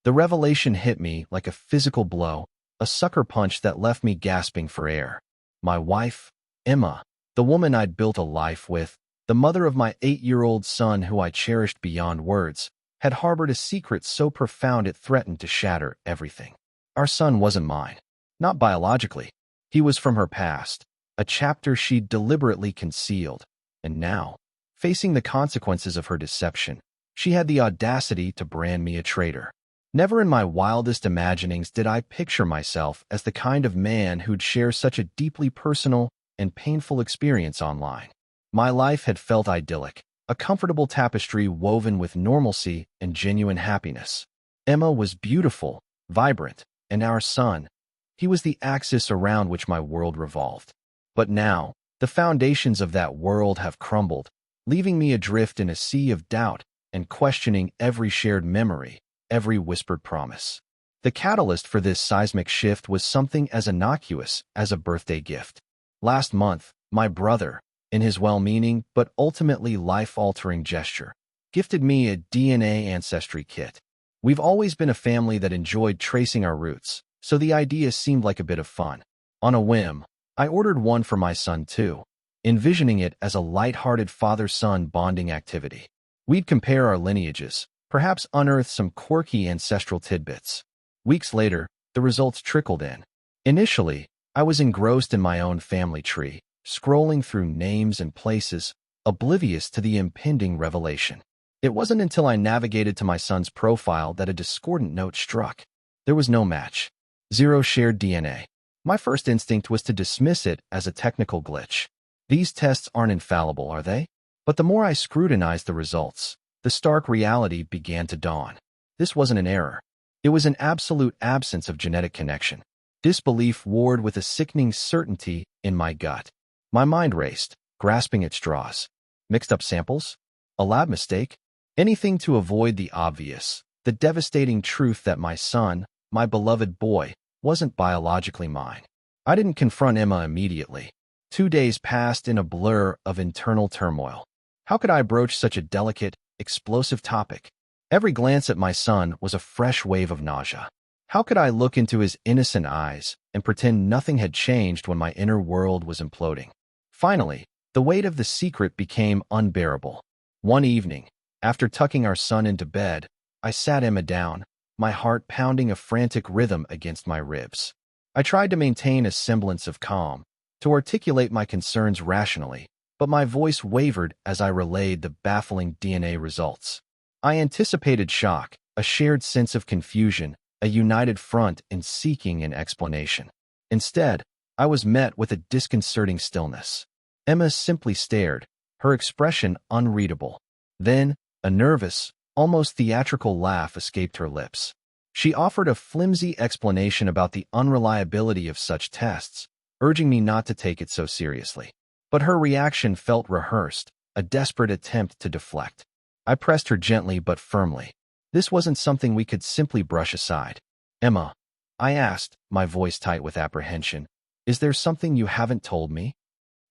The revelation hit me like a physical blow, a sucker punch that left me gasping for air. My wife, Emma, the woman I'd built a life with, the mother of my 8-year-old son who I cherished beyond words, had harbored a secret so profound it threatened to shatter everything. Our son wasn't mine. Not biologically. He was from her past, a chapter she'd deliberately concealed. And now, facing the consequences of her deception, she had the audacity to brand me a traitor. Never in my wildest imaginings did I picture myself as the kind of man who'd share such a deeply personal and painful experience online. My life had felt idyllic, a comfortable tapestry woven with normalcy and genuine happiness. Emma was beautiful, vibrant, and our son, he was the axis around which my world revolved. But now, the foundations of that world have crumbled, leaving me adrift in a sea of doubt and questioning every shared memory, every whispered promise. The catalyst for this seismic shift was something as innocuous as a birthday gift. Last month, my brother, in his well-meaning but ultimately life-altering gesture, gifted me a DNA ancestry kit. We've always been a family that enjoyed tracing our roots, so the idea seemed like a bit of fun. On a whim, I ordered one for my son too, envisioning it as a light-hearted father-son bonding activity. We'd compare our lineages, perhaps unearth some quirky ancestral tidbits. Weeks later, the results trickled in. Initially, I was engrossed in my own family tree, scrolling through names and places, oblivious to the impending revelation. It wasn't until I navigated to my son's profile that a discordant note struck. There was no match. 0 shared DNA. My first instinct was to dismiss it as a technical glitch. These tests aren't infallible, are they? But the more I scrutinized the results, the stark reality began to dawn. This wasn't an error. It was an absolute absence of genetic connection. Disbelief warred with a sickening certainty in my gut. My mind raced, grasping at straws. Mixed up samples? A lab mistake? Anything to avoid the obvious, the devastating truth that my son, my beloved boy, wasn't biologically mine. I didn't confront Emma immediately. 2 days passed in a blur of internal turmoil. How could I broach such a delicate, explosive topic? Every glance at my son was a fresh wave of nausea. How could I look into his innocent eyes and pretend nothing had changed when my inner world was imploding? Finally, the weight of the secret became unbearable. One evening, after tucking our son into bed, I sat Emma down, my heart pounding a frantic rhythm against my ribs. I tried to maintain a semblance of calm, to articulate my concerns rationally, but my voice wavered as I relayed the baffling DNA results. I anticipated shock, a shared sense of confusion, a united front in seeking an explanation. Instead, I was met with a disconcerting stillness. Emma simply stared, her expression unreadable. Then, a nervous, almost theatrical laugh escaped her lips. She offered a flimsy explanation about the unreliability of such tests, urging me not to take it so seriously. But her reaction felt rehearsed, a desperate attempt to deflect. I pressed her gently but firmly. This wasn't something we could simply brush aside. Emma, I asked, my voice tight with apprehension, is there something you haven't told me?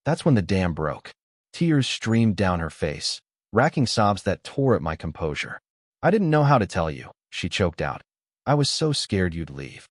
That's when the dam broke. Tears streamed down her face, racking sobs that tore at my composure. I didn't know how to tell you, she choked out. I was so scared you'd leave.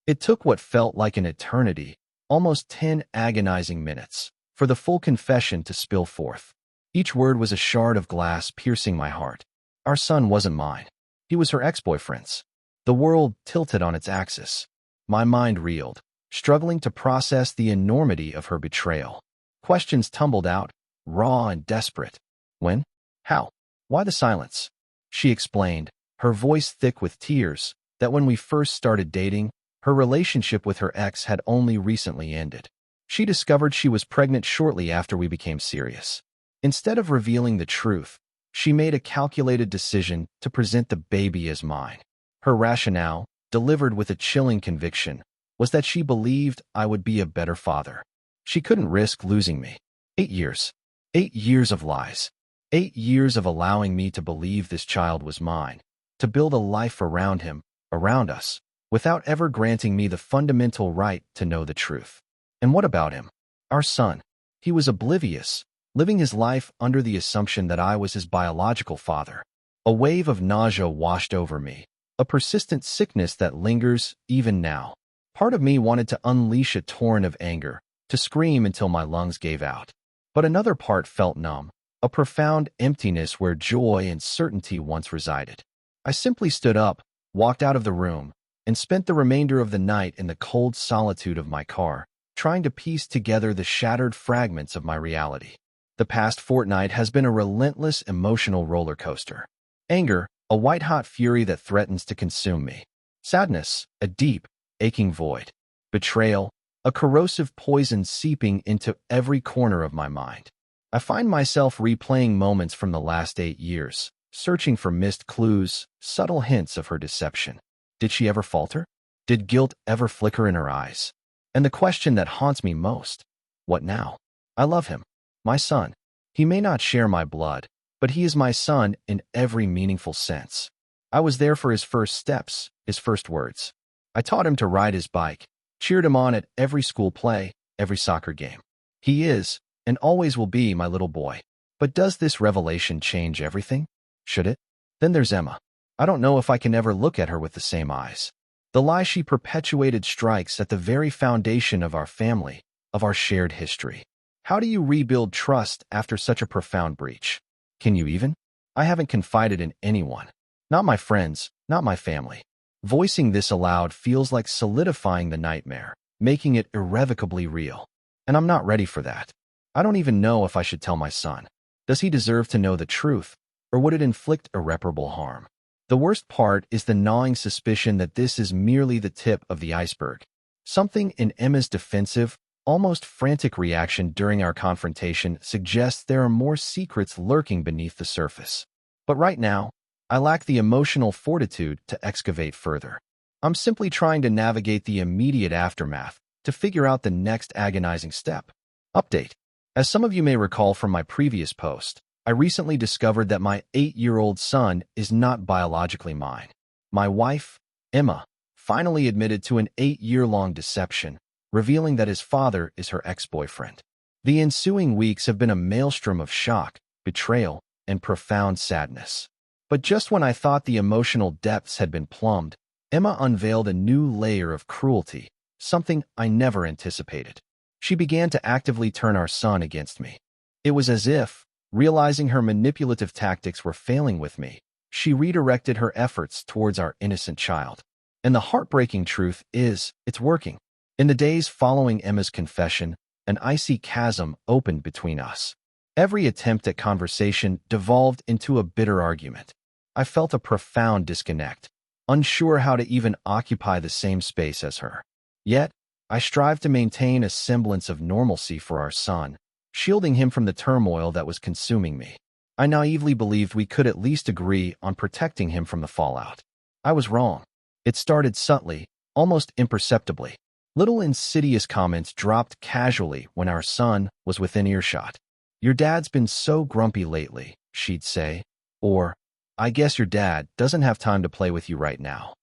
It took what felt like an eternity, almost 10 agonizing minutes, for the full confession to spill forth. Each word was a shard of glass piercing my heart. Our son wasn't mine. He was her ex-boyfriend's. The world tilted on its axis. My mind reeled, struggling to process the enormity of her betrayal. Questions tumbled out, raw and desperate. When? How? Why the silence? She explained, her voice thick with tears, that when we first started dating, her relationship with her ex had only recently ended. She discovered she was pregnant shortly after we became serious. Instead of revealing the truth, she made a calculated decision to present the baby as mine. Her rationale, delivered with a chilling conviction, was that she believed I would be a better father. She couldn't risk losing me. 8 years. 8 years of lies. 8 years of allowing me to believe this child was mine, to build a life around him, around us, without ever granting me the fundamental right to know the truth. And what about him? Our son. He was oblivious, living his life under the assumption that I was his biological father. A wave of nausea washed over me, a persistent sickness that lingers even now. Part of me wanted to unleash a torrent of anger, to scream until my lungs gave out. But another part felt numb, a profound emptiness where joy and certainty once resided. I simply stood up, walked out of the room, and spent the remainder of the night in the cold solitude of my car, trying to piece together the shattered fragments of my reality. The past fortnight has been a relentless emotional roller coaster. Anger, a white-hot fury that threatens to consume me. Sadness, a deep, aching void. Betrayal, a corrosive poison seeping into every corner of my mind. I find myself replaying moments from the last 8 years, searching for missed clues, subtle hints of her deception. Did she ever falter? Did guilt ever flicker in her eyes? And the question that haunts me most, what now? I love him, my son. He may not share my blood, but he is my son in every meaningful sense. I was there for his first steps, his first words. I taught him to ride his bike, cheered him on at every school play, every soccer game. He is, and always will be, my little boy. But does this revelation change everything? Should it? Then there's Emma. I don't know if I can ever look at her with the same eyes. The lie she perpetuated strikes at the very foundation of our family, of our shared history. How do you rebuild trust after such a profound breach? Can you even? I haven't confided in anyone. Not my friends, not my family. Voicing this aloud feels like solidifying the nightmare, making it irrevocably real. And I'm not ready for that. I don't even know if I should tell my son. Does he deserve to know the truth, or would it inflict irreparable harm? The worst part is the gnawing suspicion that this is merely the tip of the iceberg. Something in Emma's defensive, almost frantic reaction during our confrontation suggests there are more secrets lurking beneath the surface. But right now, I lack the emotional fortitude to excavate further. I'm simply trying to navigate the immediate aftermath, to figure out the next agonizing step. Update. As some of you may recall from my previous post, I recently discovered that my 8-year-old son is not biologically mine. My wife, Emma, finally admitted to an 8-year-long deception, revealing that his father is her ex-boyfriend. The ensuing weeks have been a maelstrom of shock, betrayal, and profound sadness. But just when I thought the emotional depths had been plumbed, Emma unveiled a new layer of cruelty, something I never anticipated. She began to actively turn our son against me. It was as if, realizing her manipulative tactics were failing with me, she redirected her efforts towards our innocent child. And the heartbreaking truth is, it's working. In the days following Emma's confession, an icy chasm opened between us. Every attempt at conversation devolved into a bitter argument. I felt a profound disconnect, unsure how to even occupy the same space as her. Yet, I strived to maintain a semblance of normalcy for our son, shielding him from the turmoil that was consuming me. I naively believed we could at least agree on protecting him from the fallout. I was wrong. It started subtly, almost imperceptibly. Little insidious comments dropped casually when our son was within earshot. "Your dad's been so grumpy lately," she'd say. Or, "I guess your dad doesn't have time to play with you right now."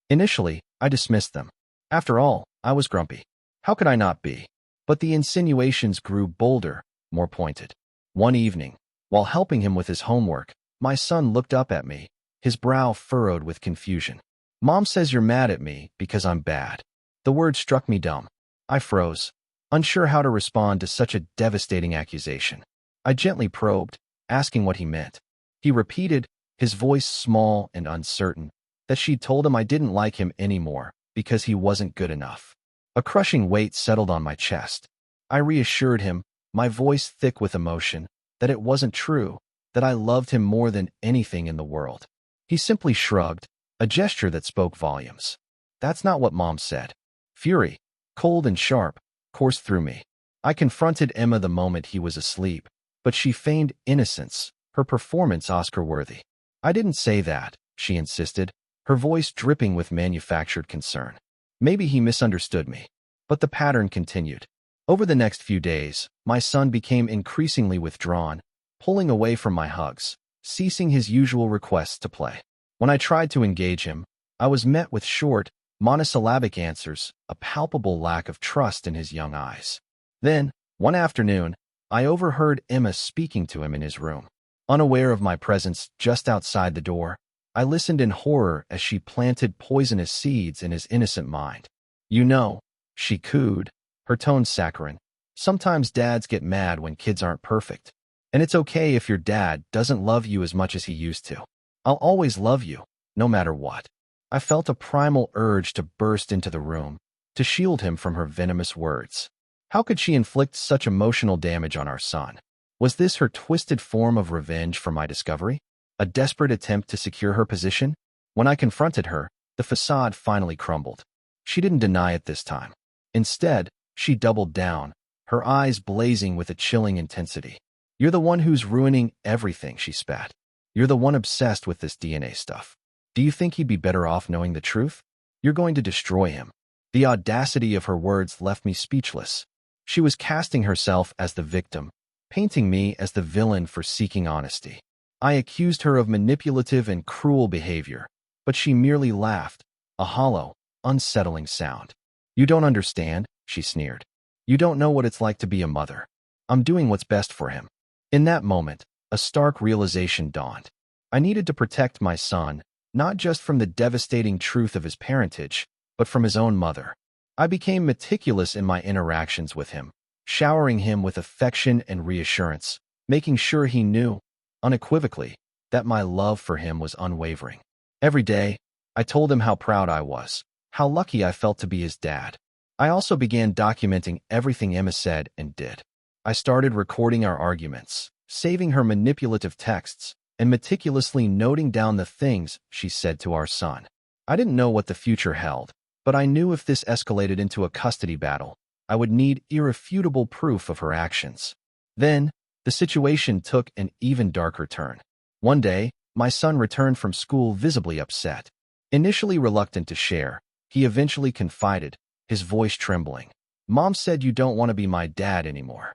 Initially, I dismissed them. After all, I was grumpy. How could I not be? But the insinuations grew bolder, more pointed. One evening, while helping him with his homework, my son looked up at me, his brow furrowed with confusion. "Mom says you're mad at me because I'm bad." The word struck me dumb. I froze, unsure how to respond to such a devastating accusation. I gently probed, asking what he meant. He repeated, his voice small and uncertain, that she'd told him I didn't like him anymore because he wasn't good enough. A crushing weight settled on my chest. I reassured him, my voice thick with emotion, that it wasn't true, that I loved him more than anything in the world. He simply shrugged, a gesture that spoke volumes. "That's not what Mom said." Fury, cold and sharp, coursed through me. I confronted Emma the moment he was asleep, but she feigned innocence, her performance Oscar-worthy. "I didn't say that," she insisted, her voice dripping with manufactured concern. Maybe he misunderstood me. But the pattern continued. Over the next few days, my son became increasingly withdrawn, pulling away from my hugs, ceasing his usual requests to play. When I tried to engage him, I was met with short, monosyllabic answers, a palpable lack of trust in his young eyes. Then, one afternoon, I overheard Emma speaking to him in his room. Unaware of my presence just outside the door, I listened in horror as she planted poisonous seeds in his innocent mind. You know, she cooed, her tone saccharine. Sometimes dads get mad when kids aren't perfect. And it's okay if your dad doesn't love you as much as he used to. I'll always love you, no matter what. I felt a primal urge to burst into the room, to shield him from her venomous words. How could she inflict such emotional damage on our son? Was this her twisted form of revenge for my discovery? A desperate attempt to secure her position? When I confronted her, the facade finally crumbled. She didn't deny it this time. Instead, she doubled down, her eyes blazing with a chilling intensity. You're the one who's ruining everything, she spat. You're the one obsessed with this DNA stuff. Do you think he'd be better off knowing the truth? You're going to destroy him. The audacity of her words left me speechless. She was casting herself as the victim, painting me as the villain for seeking honesty. I accused her of manipulative and cruel behavior, but she merely laughed, a hollow, unsettling sound. You don't understand, she sneered. You don't know what it's like to be a mother. I'm doing what's best for him. In that moment, a stark realization dawned. I needed to protect my son, not just from the devastating truth of his parentage, but from his own mother. I became meticulous in my interactions with him, showering him with affection and reassurance, making sure he knew, unequivocally, that my love for him was unwavering. Every day, I told him how proud I was, how lucky I felt to be his dad. I also began documenting everything Emma said and did. I started recording our arguments, saving her manipulative texts, and meticulously noting down the things she said to our son. I didn't know what the future held, but I knew if this escalated into a custody battle, I would need irrefutable proof of her actions. Then, the situation took an even darker turn. One day, my son returned from school visibly upset. Initially reluctant to share, he eventually confided, his voice trembling. Mom said you don't want to be my dad anymore.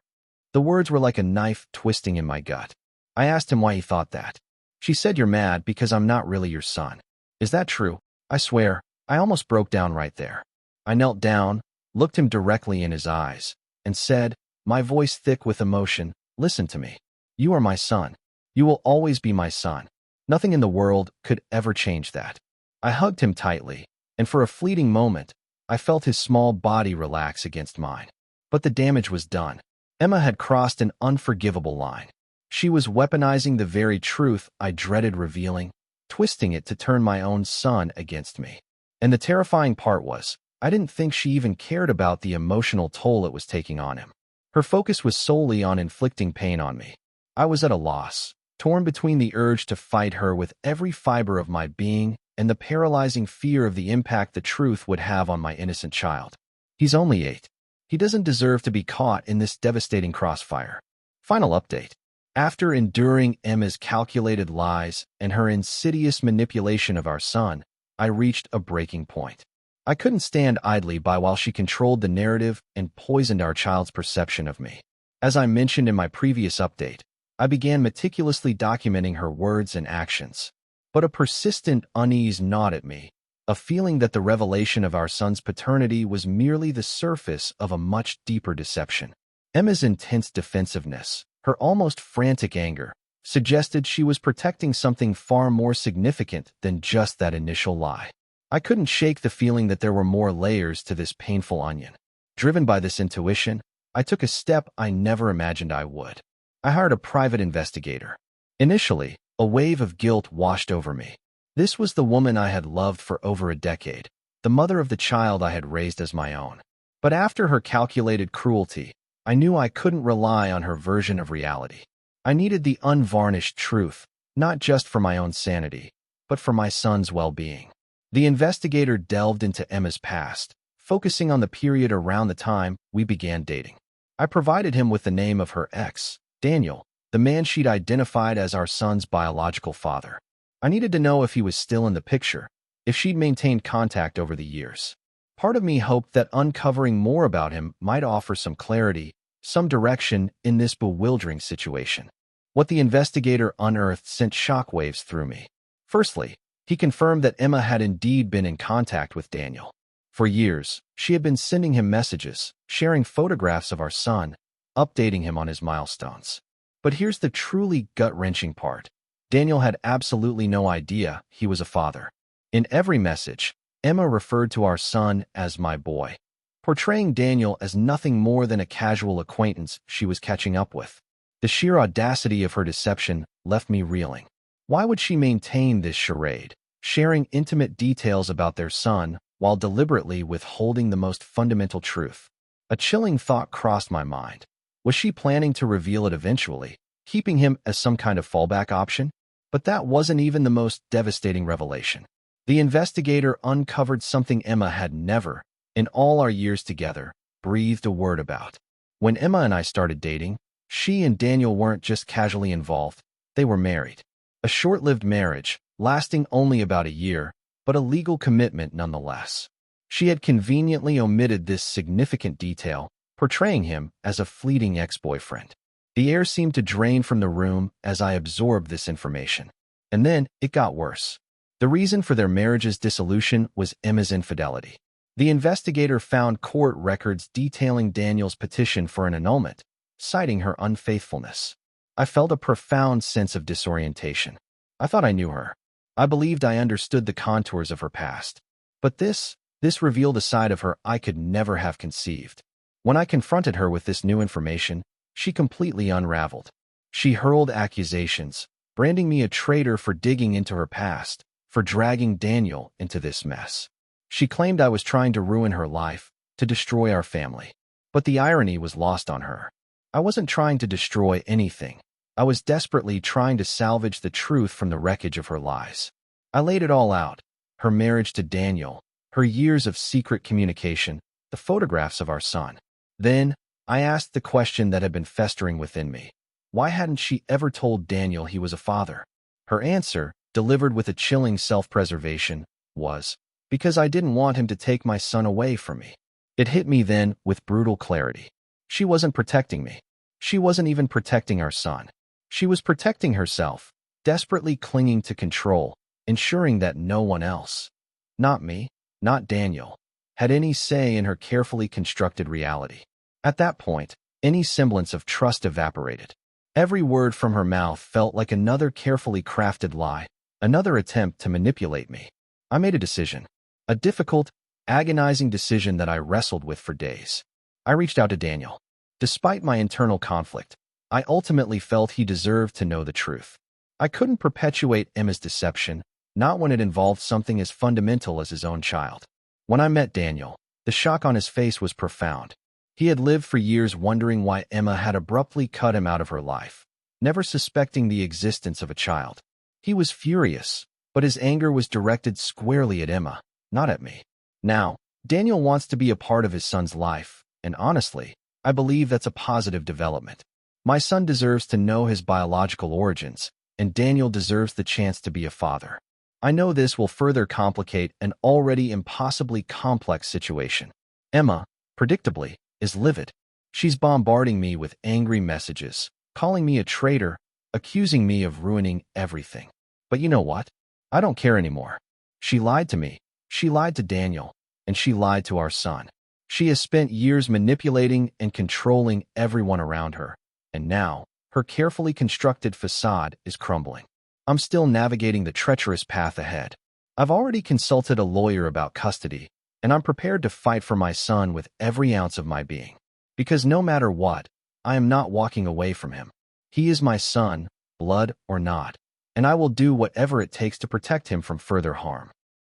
The words were like a knife twisting in my gut. I asked him why he thought that. She said you're mad because I'm not really your son. Is that true? I swear, I almost broke down right there. I knelt down, looked him directly in his eyes, and said, my voice thick with emotion, listen to me. You are my son. You will always be my son. Nothing in the world could ever change that. I hugged him tightly, and for a fleeting moment, I felt his small body relax against mine. But the damage was done. Emma had crossed an unforgivable line. She was weaponizing the very truth I dreaded revealing, twisting it to turn my own son against me. And the terrifying part was, I didn't think she even cared about the emotional toll it was taking on him. Her focus was solely on inflicting pain on me. I was at a loss, torn between the urge to fight her with every fiber of my being and the paralyzing fear of the impact the truth would have on my innocent child. He's only 8. He doesn't deserve to be caught in this devastating crossfire. Final update. After enduring Emma's calculated lies and her insidious manipulation of our son, I reached a breaking point. I couldn't stand idly by while she controlled the narrative and poisoned our child's perception of me. As I mentioned in my previous update, I began meticulously documenting her words and actions. But a persistent unease gnawed at me, a feeling that the revelation of our son's paternity was merely the surface of a much deeper deception. Emma's intense defensiveness, her almost frantic anger, suggested she was protecting something far more significant than just that initial lie. I couldn't shake the feeling that there were more layers to this painful onion. Driven by this intuition, I took a step I never imagined I would. I hired a private investigator. Initially, a wave of guilt washed over me. This was the woman I had loved for over a decade, the mother of the child I had raised as my own. But after her calculated cruelty, I knew I couldn't rely on her version of reality. I needed the unvarnished truth, not just for my own sanity, but for my son's well-being. The investigator delved into Emma's past, focusing on the period around the time we began dating. I provided him with the name of her ex, Daniel, the man she'd identified as our son's biological father. I needed to know if he was still in the picture, if she'd maintained contact over the years. Part of me hoped that uncovering more about him might offer some clarity, some direction in this bewildering situation. What the investigator unearthed sent shockwaves through me. Firstly, he confirmed that Emma had indeed been in contact with Daniel. For years, she had been sending him messages, sharing photographs of our son, updating him on his milestones. But here's the truly gut-wrenching part. Daniel had absolutely no idea he was a father. In every message, Emma referred to our son as my boy, portraying Daniel as nothing more than a casual acquaintance she was catching up with. The sheer audacity of her deception left me reeling. Why would she maintain this charade, sharing intimate details about their son while deliberately withholding the most fundamental truth? A chilling thought crossed my mind. Was she planning to reveal it eventually, keeping him as some kind of fallback option? But that wasn't even the most devastating revelation. The investigator uncovered something Emma had never, in all our years together, breathed a word about. When Emma and I started dating, she and Daniel weren't just casually involved, they were married. A short-lived marriage, lasting only about a year, but a legal commitment nonetheless. She had conveniently omitted this significant detail, portraying him as a fleeting ex-boyfriend. The air seemed to drain from the room as I absorbed this information. And then it got worse. The reason for their marriage's dissolution was Emma's infidelity. The investigator found court records detailing Daniel's petition for an annulment, citing her unfaithfulness. I felt a profound sense of disorientation. I thought I knew her. I believed I understood the contours of her past. But this revealed a side of her I could never have conceived. When I confronted her with this new information, she completely unraveled. She hurled accusations, branding me a traitor for digging into her past, for dragging Daniel into this mess. She claimed I was trying to ruin her life, to destroy our family. But the irony was lost on her. I wasn't trying to destroy anything. I was desperately trying to salvage the truth from the wreckage of her lies. I laid it all out: her marriage to Daniel, her years of secret communication, the photographs of our son. Then, I asked the question that had been festering within me. Why hadn't she ever told Daniel he was a father? Her answer, delivered with a chilling self-preservation, was, because I didn't want him to take my son away from me. It hit me then with brutal clarity. She wasn't protecting me. She wasn't even protecting our son. She was protecting herself, desperately clinging to control, ensuring that no one else, not me, not Daniel, had any say in her carefully constructed reality. At that point, any semblance of trust evaporated. Every word from her mouth felt like another carefully crafted lie, another attempt to manipulate me. I made a decision. A difficult, agonizing decision that I wrestled with for days. I reached out to Daniel. Despite my internal conflict, I ultimately felt he deserved to know the truth. I couldn't perpetuate Emma's deception, not when it involved something as fundamental as his own child. When I met Daniel, the shock on his face was profound. He had lived for years wondering why Emma had abruptly cut him out of her life, never suspecting the existence of a child. He was furious, but his anger was directed squarely at Emma, not at me. Now, Daniel wants to be a part of his son's life, and honestly, I believe that's a positive development. My son deserves to know his biological origins, and Daniel deserves the chance to be a father. I know this will further complicate an already impossibly complex situation. Emma, predictably, is livid. She's bombarding me with angry messages, calling me a traitor, accusing me of ruining everything. But you know what? I don't care anymore. She lied to me, she lied to Daniel, and she lied to our son. She has spent years manipulating and controlling everyone around her, and now, her carefully constructed facade is crumbling. I'm still navigating the treacherous path ahead. I've already consulted a lawyer about custody, and I'm prepared to fight for my son with every ounce of my being. Because no matter what, I am not walking away from him. He is my son, blood or not, and I will do whatever it takes to protect him from further harm.